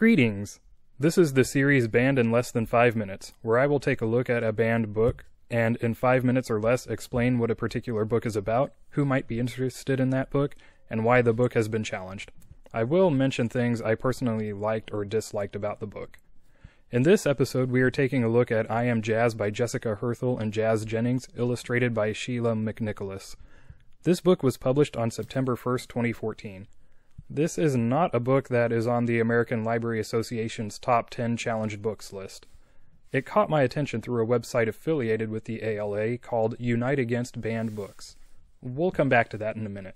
Greetings! This is the series Banned in Less Than 5 Minutes, where I will take a look at a banned book and in 5 minutes or less explain what a particular book is about, who might be interested in that book, and why the book has been challenged. I will mention things I personally liked or disliked about the book. In this episode, we are taking a look at I Am Jazz by Jessica Herthel and Jazz Jennings, illustrated by Sheila McNicholas. This book was published on September 1st, 2014. This is not a book that is on the American Library Association's top 10 challenged books list. It caught my attention through a website affiliated with the ALA called Unite Against Banned Books. We'll come back to that in a minute.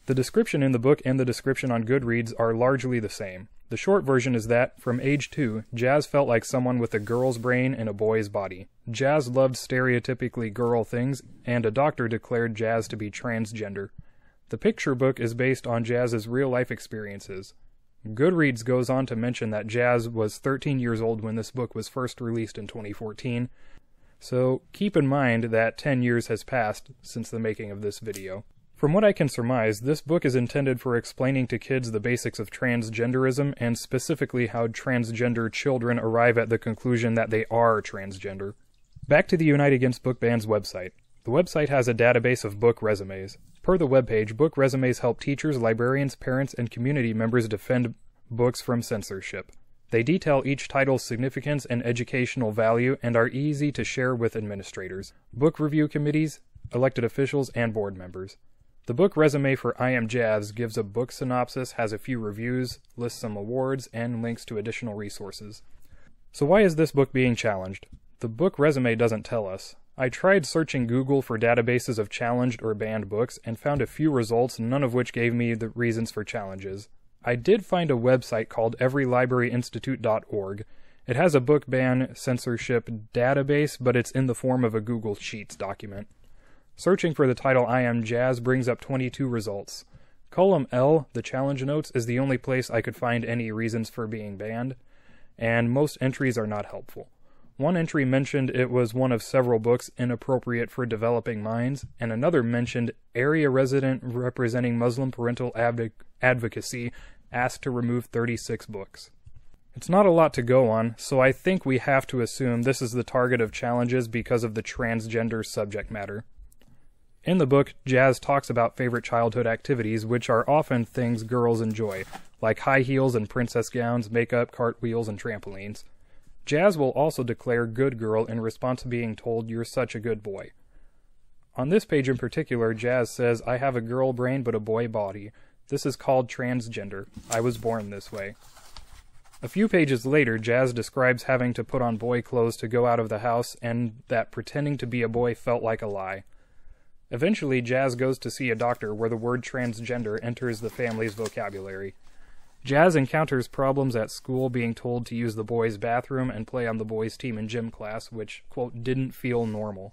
The description in the book and the description on Goodreads are largely the same. The short version is that, from age 2, Jazz felt like someone with a girl's brain and a boy's body. Jazz loved stereotypically girl things, and a doctor declared Jazz to be transgender. The picture book is based on Jazz's real-life experiences. Goodreads goes on to mention that Jazz was 13 years old when this book was first released in 2014, so keep in mind that 10 years has passed since the making of this video. From what I can surmise, this book is intended for explaining to kids the basics of transgenderism and specifically how transgender children arrive at the conclusion that they are transgender. Back to the Unite Against Book Bans website. The website has a database of book resumes. Per the webpage, book resumes help teachers, librarians, parents, and community members defend books from censorship. They detail each title's significance and educational value and are easy to share with administrators, book review committees, elected officials, and board members. The book resume for I Am Jazz gives a book synopsis, has a few reviews, lists some awards, and links to additional resources. So why is this book being challenged? The book resume doesn't tell us. I tried searching Google for databases of challenged or banned books and found a few results, none of which gave me the reasons for challenges. I did find a website called everylibraryinstitute.org. It has a book ban censorship database, but it's in the form of a Google Sheets document. Searching for the title I Am Jazz brings up 22 results. Column L, the challenge notes, is the only place I could find any reasons for being banned, and most entries are not helpful. One entry mentioned it was one of several books inappropriate for developing minds, and another mentioned area resident representing Muslim parental advocacy asked to remove 36 books. It's not a lot to go on, so I think we have to assume this is the target of challenges because of the transgender subject matter. In the book, Jazz talks about favorite childhood activities, which are often things girls enjoy, like high heels and princess gowns, makeup, cartwheels, and trampolines. Jazz will also declare good girl in response to being told you're such a good boy. On this page in particular, Jazz says, I have a girl brain but a boy body. This is called transgender. I was born this way. A few pages later, Jazz describes having to put on boy clothes to go out of the house and that pretending to be a boy felt like a lie. Eventually, Jazz goes to see a doctor where the word transgender enters the family's vocabulary. Jazz encounters problems at school being told to use the boys' bathroom and play on the boys' team in gym class, which, quote, didn't feel normal.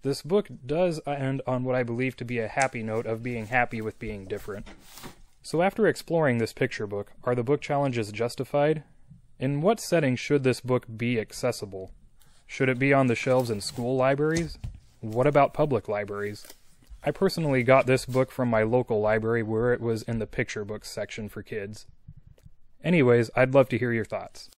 This book does end on what I believe to be a happy note of being happy with being different. So after exploring this picture book, are the book challenges justified? In what setting should this book be accessible? Should it be on the shelves in school libraries? What about public libraries? I personally got this book from my local library where it was in the picture books section for kids. Anyways, I'd love to hear your thoughts.